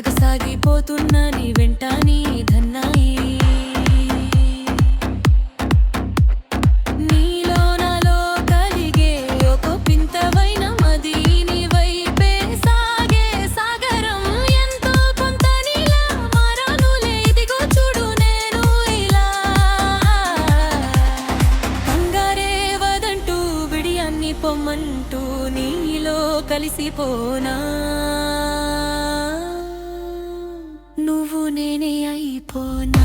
ఎగసాగిపోతున్నా నీ వెంట నీ ధన్నాయి నీలో నాలో కలిగే ఒక వింతవైన మది నీ వైపే సాగే సాగరం ఎంతో కొంత నీలా మారానులే ఇదిగో చూడు నేను ఇలా కంగారే వదంటూ విడియాన్ని పొమ్మంటూ నీలో కలిసిపోనా నువ్వు నేనే అయిపోనా